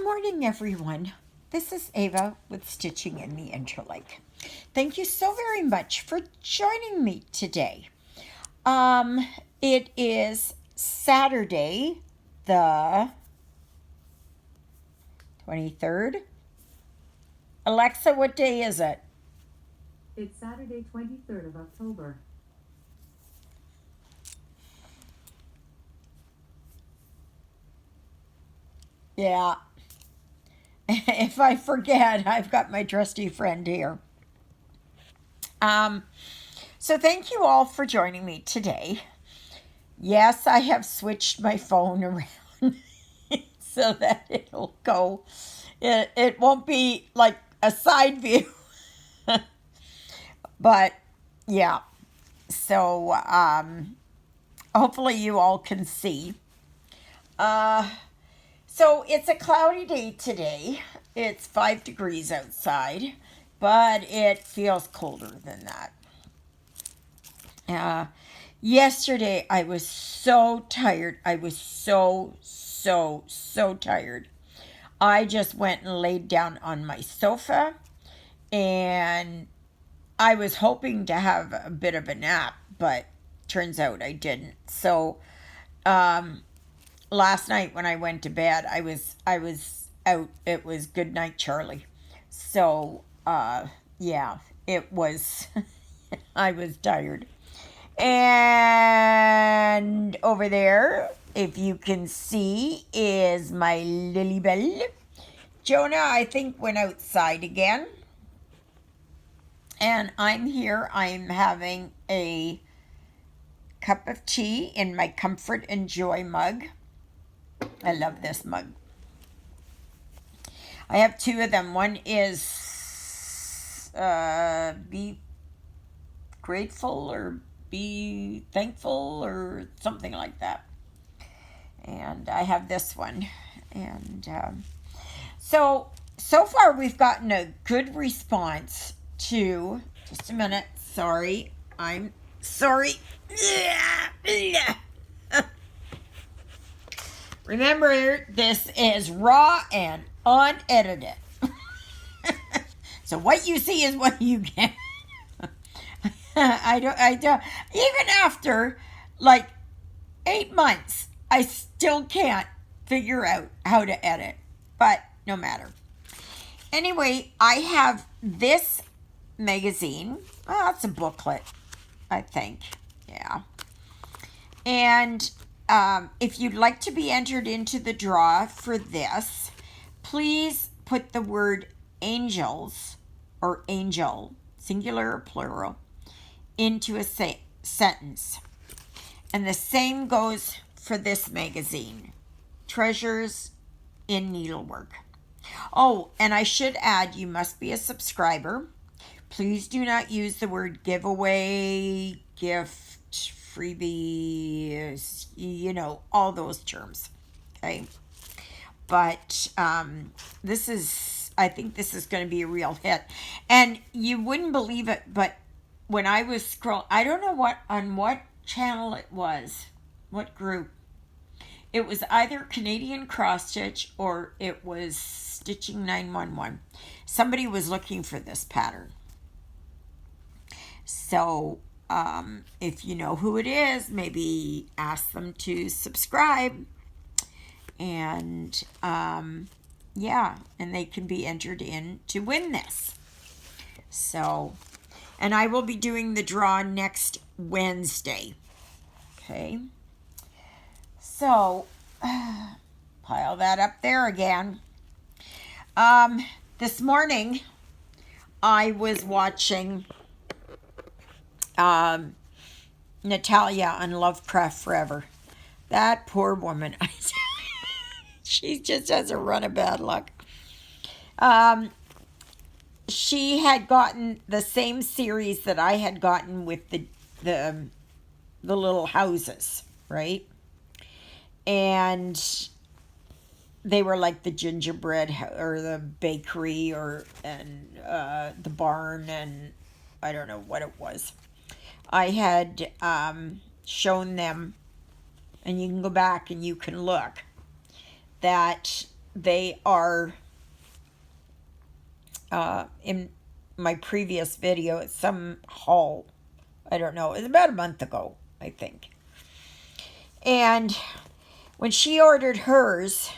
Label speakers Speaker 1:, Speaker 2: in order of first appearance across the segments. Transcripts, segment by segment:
Speaker 1: morning, everyone. This is Ava with Stitching in the Interlake. Thank you so very much for joining me today. It is Saturday, the 23rd. Alexa, what day is it?
Speaker 2: It's Saturday, 23rd of October.
Speaker 1: Yeah. If I forget, I've got my trusty friend here. So thank you all for joining me today. Yes, I have switched my phone around so that it'll go. It won't be like a side view. But yeah. So hopefully you all can see. So it's a cloudy day today. It's 5 degrees outside, but it feels colder than that. Yesterday I was so tired. I was so tired. I just went and laid down on my sofa, and I was hoping to have a bit of a nap, but turns out I didn't. So last night when I went to bed, I was out. It was good night, Charlie. So yeah, it was. I was tired. And over there, if you can see, is my Lily Bell. Jonah, I think, went outside again. And I'm here. I'm having a cup of tea in my Comfort and Joy mug. I love this mug. I have two of them. One is be grateful or be thankful or something like that. And I have this one. And so far we've gotten a good response to, just a minute, sorry, I'm sorry. Remember, this is raw and unedited. So what you see is what you get. I don't, even after like 8 months, I still can't figure out how to edit, but no matter. Anyway, I have this magazine. Oh, it's a booklet, I think. Yeah. And if you'd like to be entered into the draw for this, please put the word angels or angel, singular or plural, into a sentence. And the same goes for this magazine, Treasures in Needlework. Oh, and I should add, you must be a subscriber. Please do not use the word giveaway, gift, freebie, all those terms. Okay. But I think this is going to be a real hit. And you wouldn't believe it, but when I was scrolling, I don't know on what channel it was, what group. It was either Canadian Cross Stitch or it was Stitching 911. Somebody was looking for this pattern. So if you know who it is, maybe ask them to subscribe. And yeah, and they can be entered in to win this. So, and I will be doing the draw next Wednesday. Okay. So, pile that up there again. This morning, I was watching Natalia on Lovecraft Forever. That poor woman. She just has a run of bad luck. She had gotten the same series that I had gotten with the little houses, right? And they were like the gingerbread or the bakery and the barn, and I don't know what it was. I had shown them, and you can go back and you can look, that they are, in my previous video, it's some haul. I don't know. It was about a month ago, I think. And when she ordered hers,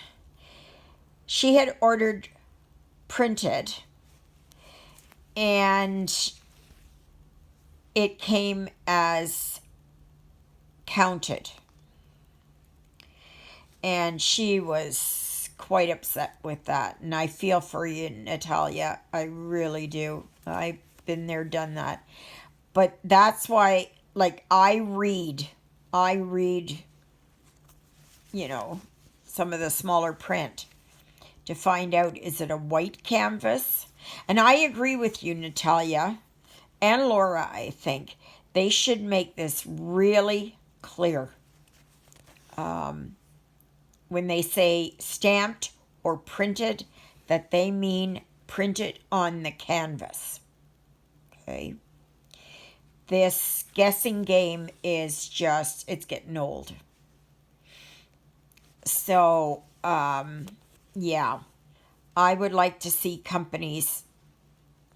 Speaker 1: she had ordered printed, and it came as counted. And she was quite upset with that. And I feel for you, Natalia. I really do. I've been there, done that. But that's why, like, I read, you know, some of the smaller print to find out, is it a white canvas? And I agree with you, Natalia and Laura. I think they should make this really clear. When they say stamped or printed, that they mean printed on the canvas. Okay. This guessing game is just, it's getting old. So, yeah, I would like to see companies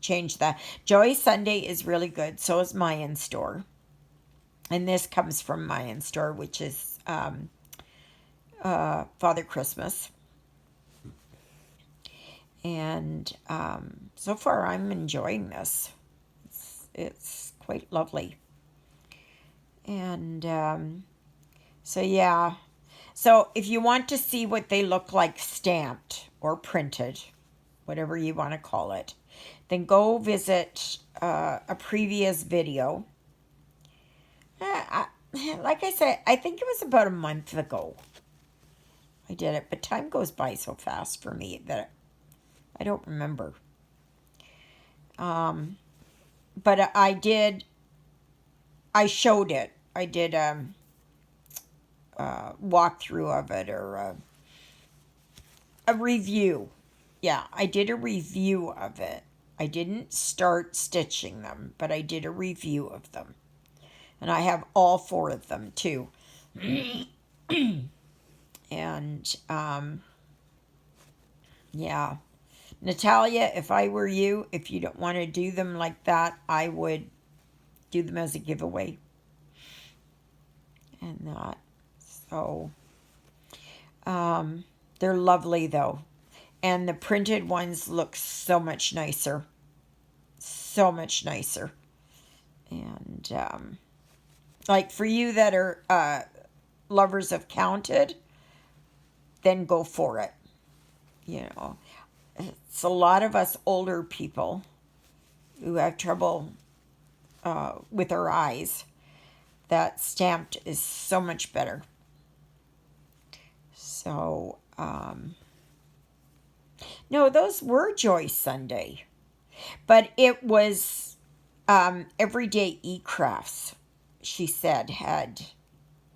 Speaker 1: change that. Joy Sunday is really good. So is Meian Store. And this comes from Meian Store, which is Father Christmas. And so far, I'm enjoying this. It's quite lovely. And so, yeah. So if you want to see what they look like stamped or printed, whatever you want to call it, then go visit a previous video. Like I said, I think it was about a month ago I did it, but time goes by so fast for me that I don't remember. But I showed it. I did a walkthrough of it, or a review. Yeah, I did a review of it. I didn't start stitching them, but I did a review of them. And I have all 4 of them, too. And, yeah. Natalia, if I were you, if you don't want to do them like that, I would do them as a giveaway. And that. So, they're lovely, though. And the printed ones look so much nicer. So much nicer. And, like, for you that are lovers of counted, then go for it. You know, it's a lot of us older people who have trouble with our eyes, that stamped is so much better. So, no, those were Joy Sunday. But it was Everyday E-Crafts, she said,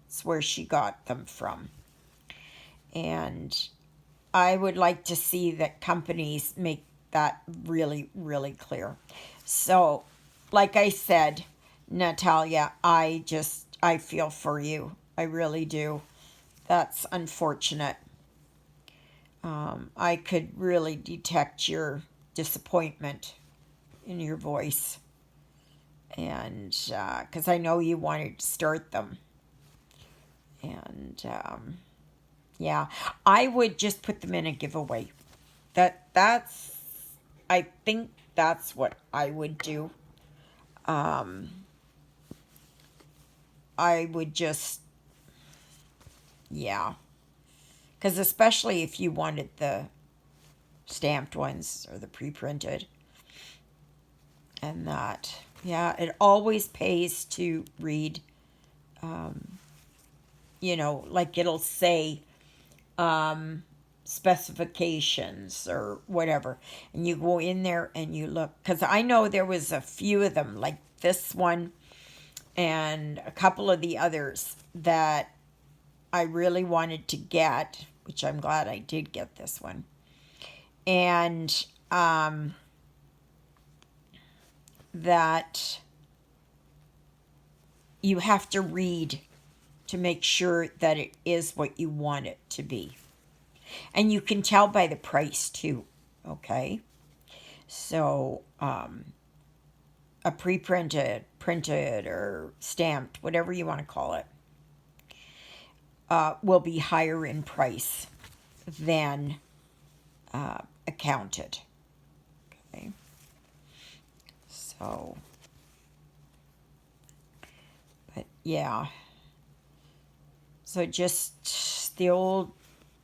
Speaker 1: it's where she got them from. And I would like to see that companies make that really, really clear. So, like I said, Natalia, I feel for you. I really do. That's unfortunate. I could really detect your disappointment in your voice. And because I know you wanted to start them. And yeah, I would just put them in a giveaway. I think that's what I would do. I would just, yeah. Because especially if you wanted the stamped ones or the pre-printed. And that, yeah, it always pays to read, you know, like it'll say specifications or whatever. And you go in there and you look. Because I know there was a few of them, like this one and a couple of the others that I really wanted to get, which I'm glad I did get this one. And that you have to read to make sure that it is what you want it to be. And you can tell by the price too, okay? So, a pre-printed, printed, or stamped, whatever you want to call it, will be higher in price than accounted. Okay. So, but yeah. So just the old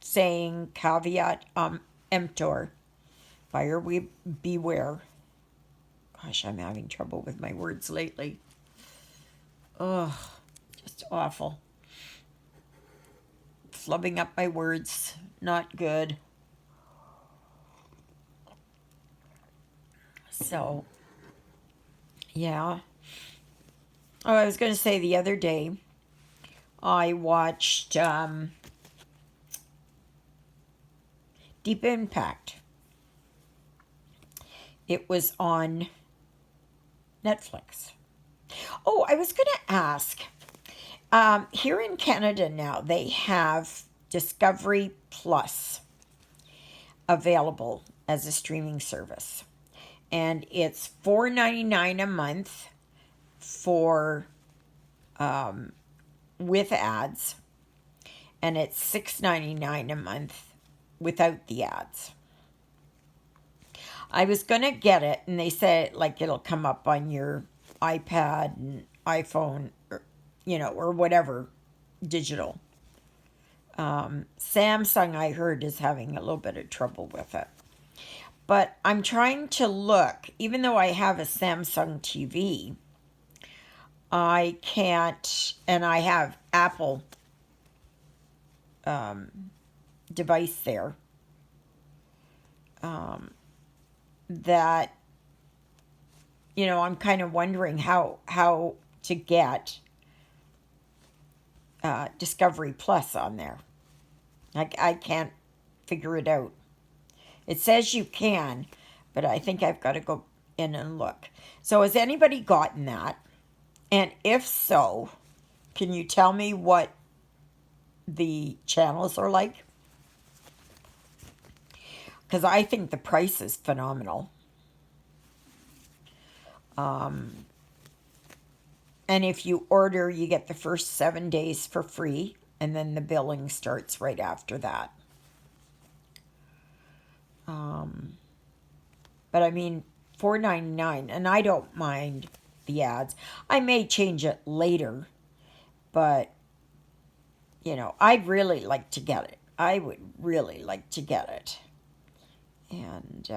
Speaker 1: saying, caveat emptor, buyer beware. Gosh, I'm having trouble with my words lately. Ugh, just awful. Flubbing up my words, not good. So, yeah. Oh, I was going to say the other day, I watched Deep Impact. It was on Netflix. Oh, I was going to ask. Here in Canada now, they have Discovery Plus available as a streaming service. And it's $4.99 a month for with ads, and it's $6.99 a month without the ads. I was gonna get it, and they said like it'll come up on your iPad and iPhone, or, or whatever digital. Samsung, I heard, is having a little bit of trouble with it. But I'm trying to look, even though I have a Samsung TV, I can't, and I have Apple device there, that, I'm kind of wondering how to get Discovery Plus on there. I can't figure it out. It says you can, but I think I've got to go in and look. So has anybody gotten that? And if so, can you tell me what the channels are like? Because I think the price is phenomenal. And if you order, you get the first 7 days for free, and then the billing starts right after that. But I mean, $4.99, and I don't mind the ads. I may change it later, but I'd really like to get it. I would really like to get it, and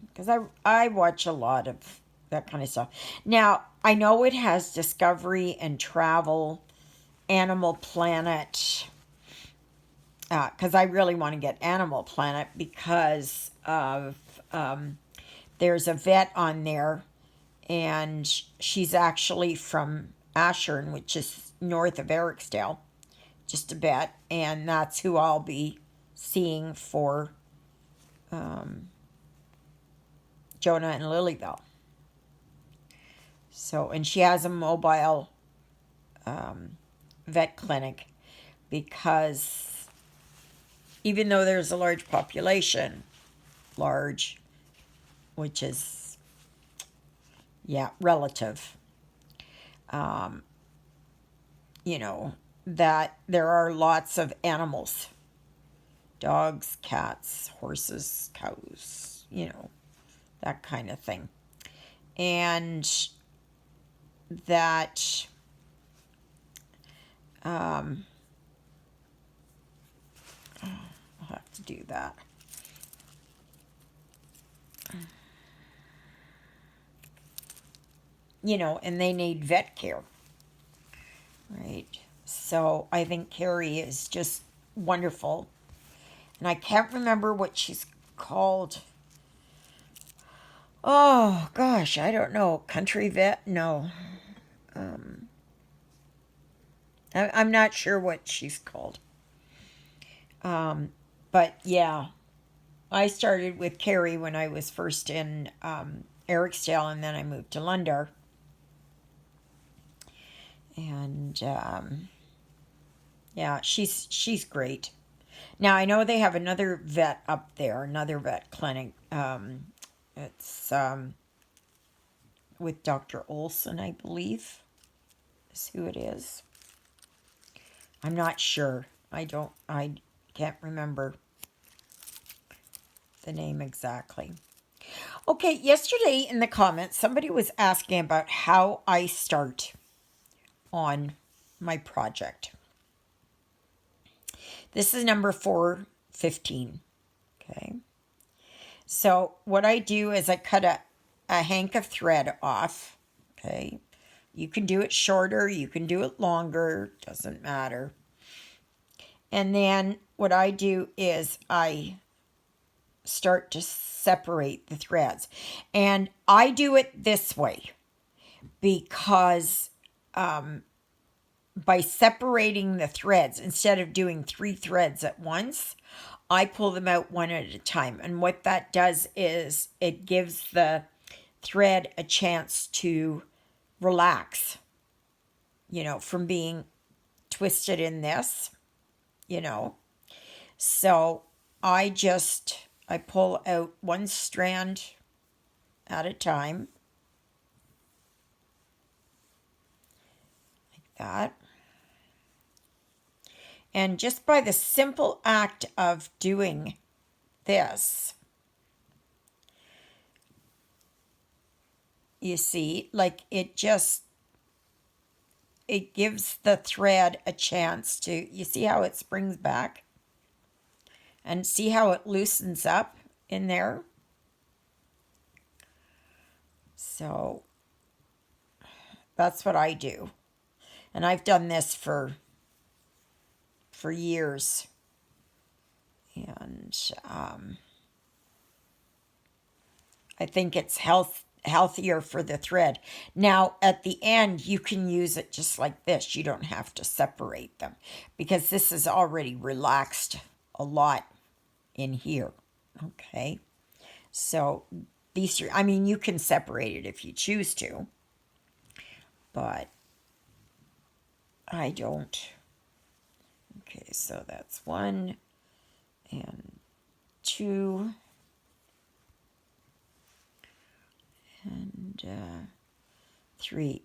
Speaker 1: because I watch a lot of that kind of stuff. Now I know it has Discovery and Travel, Animal Planet. Because I really want to get Animal Planet because of there's a vet on there, and she's actually from Ashern, which is north of Ericsdale, just a bit, and that's who I'll be seeing for Jonah and Lilyville. So, and she has a mobile vet clinic because even though there's a large population, which is, relative, that there are lots of animals, dogs, cats, horses, cows, that kind of thing. And that I'll have to do that. And they need vet care, right? So I think Carrie is just wonderful. And I can't remember what she's called. Oh, gosh, I don't know. Country vet? No. I'm not sure what she's called. But yeah, I started with Carrie when I was first in Ericsdale, and then I moved to Lundar. And yeah, she's great. Now, I know they have another vet up there, another vet clinic. It's with Dr. Olson, I believe, is who it is. I'm not sure. I can't remember the name exactly. Okay, yesterday in the comments, somebody was asking about how I start on my project. This is number 415. Okay. So what I do is I cut a hank of thread off. Okay. You can do it shorter, you can do it longer, doesn't matter. And then what I do is I start to separate the threads. And I do it this way because by separating the threads, instead of doing 3 threads at once, I pull them out one at a time. And what that does is it gives the thread a chance to relax, from being twisted in this, So I pull out one strand at a time, like that. And just by the simple act of doing this, you see, like it gives the thread a chance to, you see how it springs back? And see how it loosens up in there? So that's what I do. And I've done this for years. And I think it's healthier for the thread. Now, at the end, you can use it just like this. You don't have to separate them because this is already relaxed a lot in here. Okay. So these 3, I mean, you can separate it if you choose to, but I don't. Okay, so that's 1 and 2 and 3.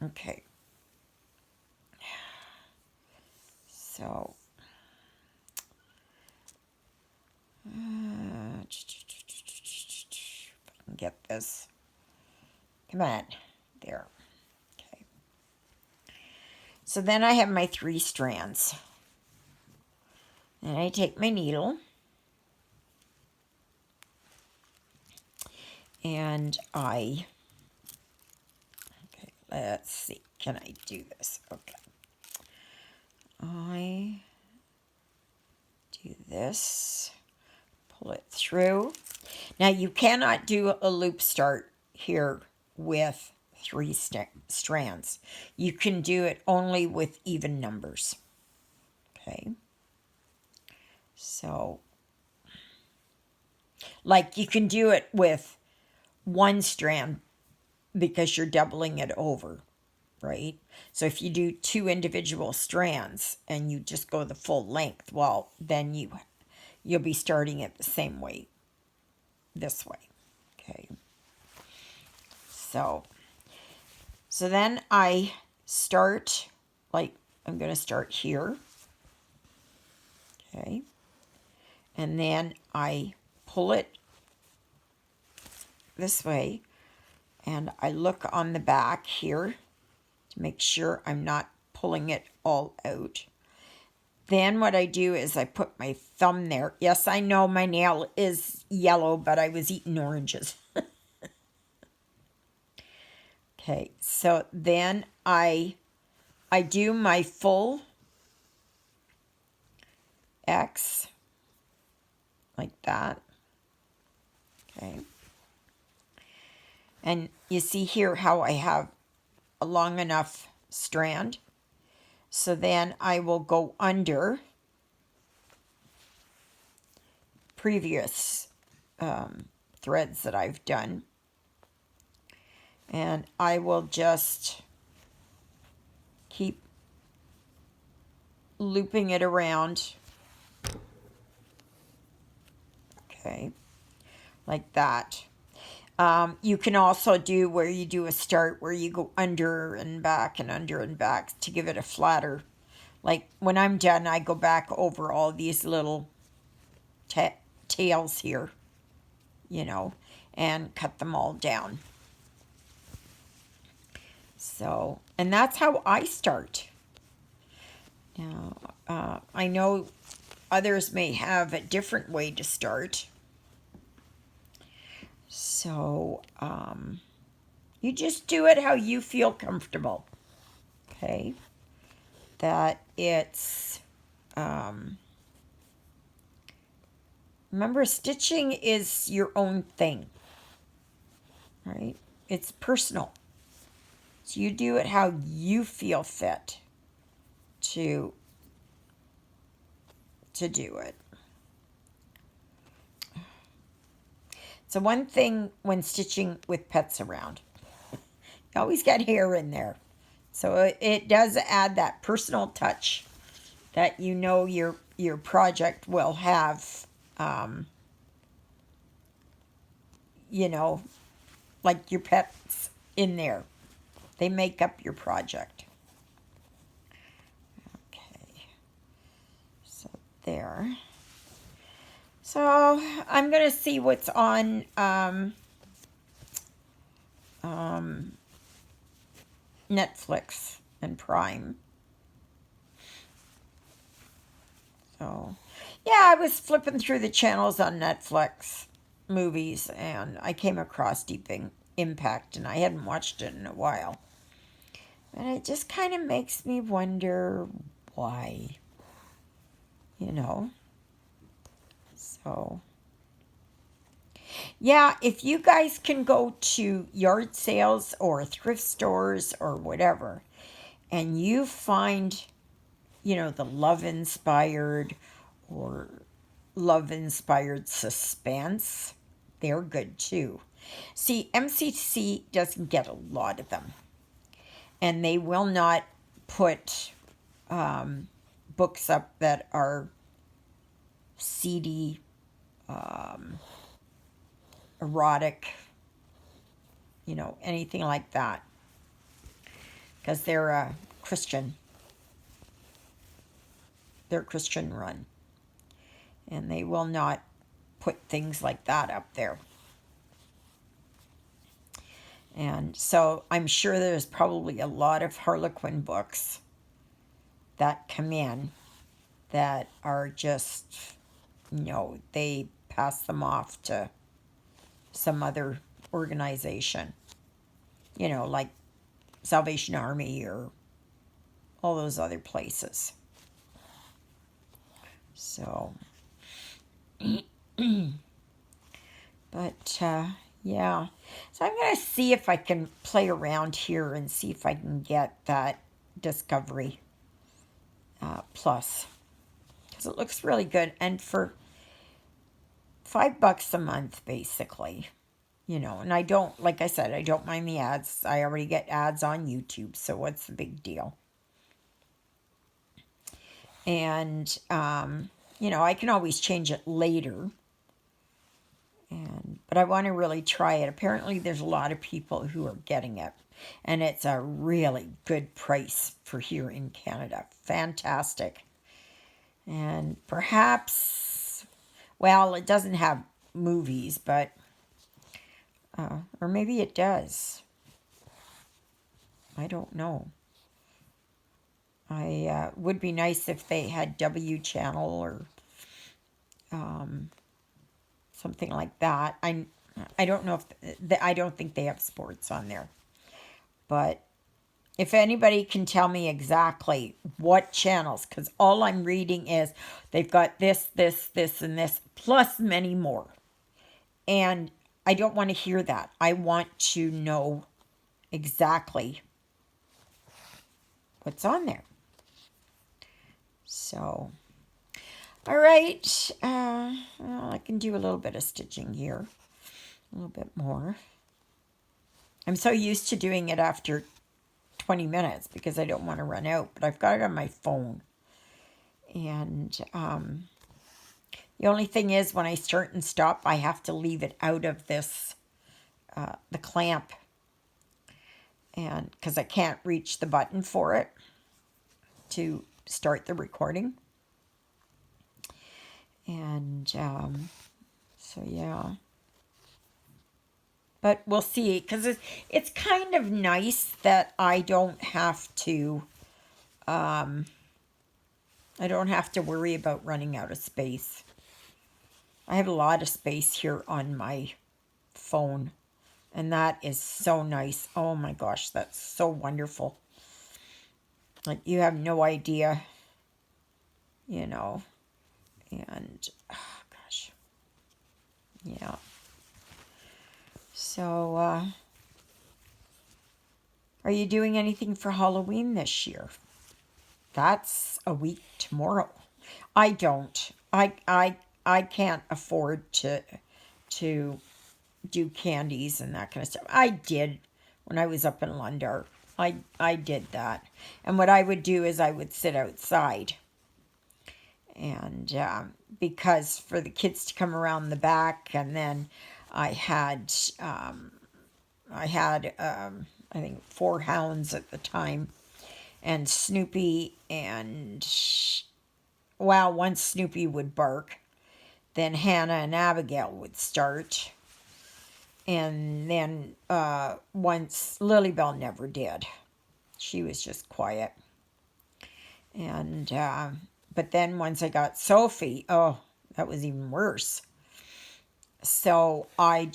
Speaker 1: Okay. So if I can get this. Come on. There. Okay. So then I have my 3 strands. And I take my needle and okay, let's see, can I do this? Okay. I do this, pull it through. Now you cannot do a loop start here with 3 strands. You can do it only with even numbers. Okay. So, like you can do it with 1 strand because you're doubling it over, right? So if you do 2 individual strands and you just go the full length, well, then you'll be starting it the same way, this way. Okay. So then I start, like I'm going to start here. Okay. And then I pull it this way and I look on the back here to make sure I'm not pulling it all out. Then what I do is I put my thumb there. Yes, I know my nail is yellow, but I was eating oranges. Okay, so then I do my full X like that. Okay. And you see here how I have a long enough strand. So then I will go under previous threads that I've done. And I will just keep looping it around Okay, like that. You can also do where you do a start where you go under and back and under and back to give it a flatter. Like when I'm done, I go back over all these little tails here, and cut them all down. So, and that's how I start. Now, I know others may have a different way to start. So, you just do it how you feel comfortable. Okay? That it's, remember, stitching is your own thing, right? It's personal. So you do it how you feel fit to do it. So one thing when stitching with pets around, you always get hair in there. So it does add that personal touch that your project will have, like your pets in there. They make up your project. Okay. So there. So I'm going to see what's on Netflix and Prime. So, yeah, I was flipping through the channels on Netflix movies, and I came across Deep Impact, and I hadn't watched it in a while. And it just kind of makes me wonder why, So, yeah, if you guys can go to yard sales or thrift stores or whatever, and you find, the love-inspired or love-inspired suspense, they're good too. See, MCC doesn't get a lot of them. And they will not put books up that are seedy, erotic, anything like that. Because they're Christian. They're Christian run. And they will not put things like that up there. And so I'm sure there's probably a lot of Harlequin books that come in that are just, they pass them off to some other organization, like Salvation Army or all those other places. So, but, yeah. So I'm going to see if I can play around here and see if I can get that Discovery Plus. Because it looks really good. And for $5 a month, basically, and I don't, like I said, I don't mind the ads. I already get ads on YouTube, so what's the big deal? And, I can always change it later. But I want to really try it. Apparently, there's a lot of people who are getting it. And it's a really good price for here in Canada. Fantastic. And perhaps, well, it doesn't have movies, but, or maybe it does. I don't know. Would be nice if they had W Channel or something like that. I don't know if I don't think they have sports on there, but if anybody can tell me exactly what channels, because all I'm reading is they've got this, this, this, and this, plus many more, and I don't want to hear that. I want to know exactly what's on there. So, all right. Well, I can do a little bit of stitching here. A little bit more. I'm so used to doing it after 20 minutes because I don't want to run out. But I've got it on my phone. And, The only thing is when I start and stop, I have to leave it out of this, the clamp. And because I can't reach the button for it to start the recording. And so, yeah. But we'll see, because it's kind of nice that I don't have to worry about running out of space. I have a lot of space here on my phone, and that is so nice. Oh my gosh, that's so wonderful. Like, you have no idea, you know, and, oh gosh, yeah. So, are you doing anything for Halloween this year? That's a week tomorrow. I don't. I can't afford to do candies and that kind of stuff. I did when I was up in London. I did that. And what I would do is I would sit outside. And because for the kids to come around the back, and then I had I think 4 hounds at the time, and Snoopy, and once Snoopy would bark, then Hannah and Abigail would start, and then once Lilybell never did. She was just quiet. And but then once I got Sophie, oh, that was even worse. So I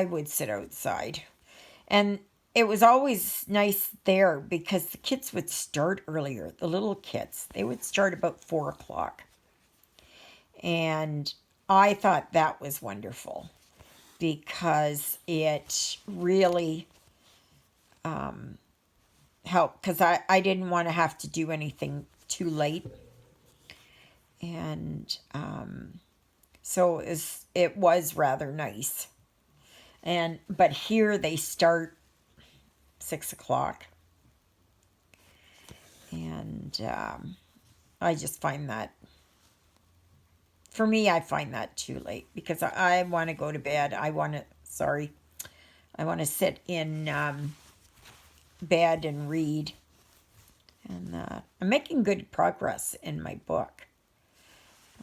Speaker 1: would sit outside. And it was always nice there because the kids would start earlier. The little kids, they would start about 4 o'clock. And I thought that was wonderful because it really helped, because I didn't want to have to do anything too late. And so it was rather nice. But here they start 6 o'clock. And I just find that, for me, I find that too late, because I want to go to bed. I want to sit in bed and read. And I'm making good progress in my book.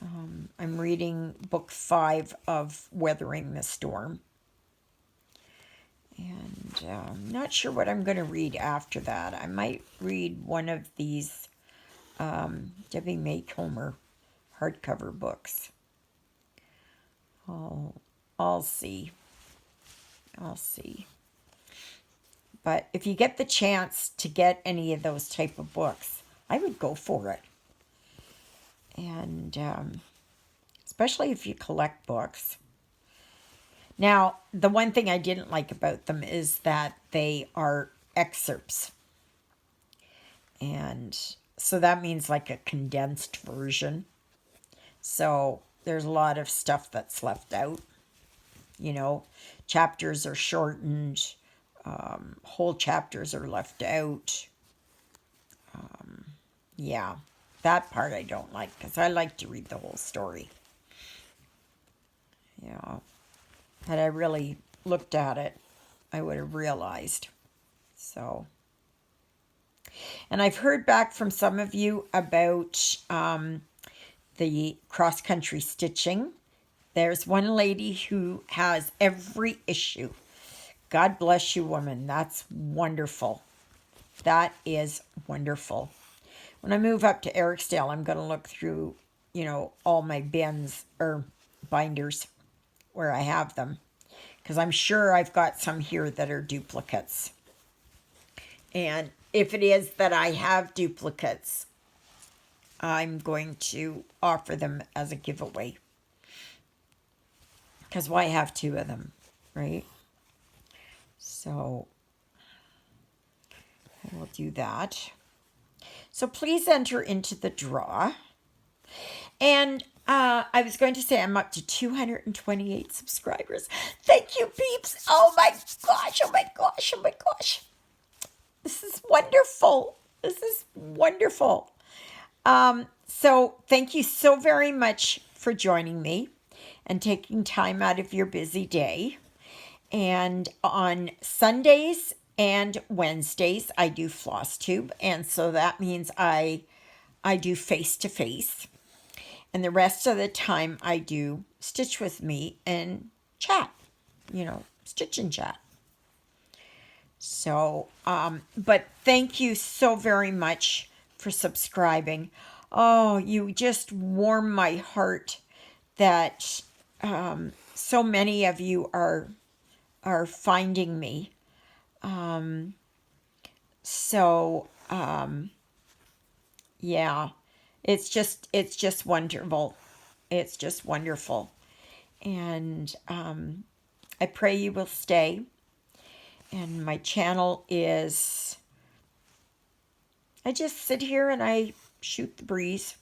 Speaker 1: I'm reading book 5 of Weathering the Storm. And I'm not sure what I'm going to read after that. I might read one of these Debbie May Comer hardcover books. I'll see. But if you get the chance to get any of those type of books, I would go for it. And especially if you collect books. Now, the one thing I didn't like about them is that they are excerpts. And so that means like a condensed version. So there's a lot of stuff that's left out. You know, chapters are shortened. Whole chapters are left out. Yeah, that part I don't like, because I like to read the whole story. Yeah. Had I really looked at it, I would have realized. So, and I've heard back from some of you about the cross-country stitching. There's one lady who has every issue. God bless you, woman. That's wonderful. That is wonderful. When I move up to Ericsdale, I'm going to look through, all my bins or binders where I have them, because I'm sure I've got some here that are duplicates. And if it is that I have duplicates, I'm going to offer them as a giveaway, because why have 2 of them, right? So I will do that. So please enter into the draw. And I was going to say I'm up to 228 subscribers. Thank you, peeps. Oh my gosh, oh my gosh, oh my gosh. This is wonderful. This is wonderful. So thank you so very much for joining me and taking time out of your busy day. And on Sundays and Wednesdays, I do floss tube. And so that means I do face to face. And the rest of the time I do stitch with me and chat, stitch and chat. So, but thank you so very much for subscribing. Oh, you just warm my heart that so many of you are finding me. Yeah, it's just wonderful. It's just wonderful. And I pray you will stay. And my channel is, I just sit here and I shoot the breeze.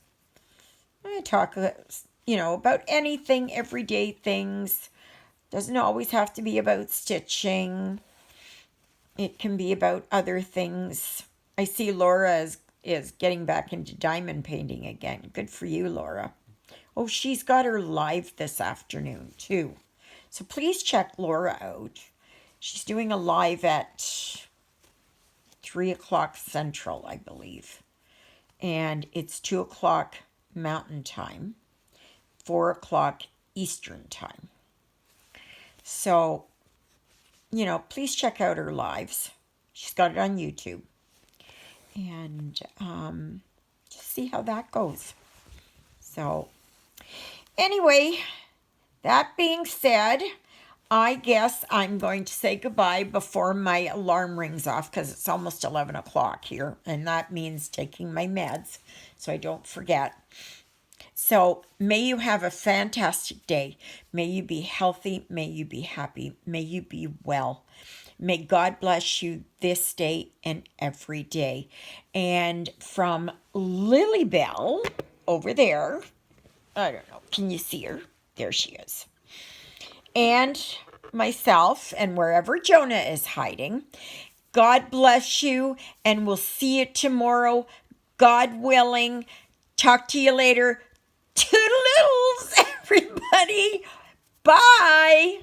Speaker 1: I talk, about anything, everyday things. Doesn't always have to be about stitching. It can be about other things. I see Laura is getting back into diamond painting again. Good for you, Laura. Oh, she's got her live this afternoon, too. So please check Laura out. She's doing a live at 3 o'clock Central, I believe. And it's 2 o'clock Mountain Time, 4 o'clock Eastern Time. So, please check out her lives. She's got it on YouTube. And just see how that goes. So, anyway, that being said, I guess I'm going to say goodbye before my alarm rings off because it's almost 11 o'clock here. And that means taking my meds so I don't forget. So may you have a fantastic day. May you be healthy. May you be happy. May you be well. May God bless you this day and every day. And from Lily Bell over there, I don't know, can you see her? There she is. And myself and wherever Jonah is hiding, God bless you, and we'll see you tomorrow, God willing. Talk to you later. Toodaloos, everybody. Bye.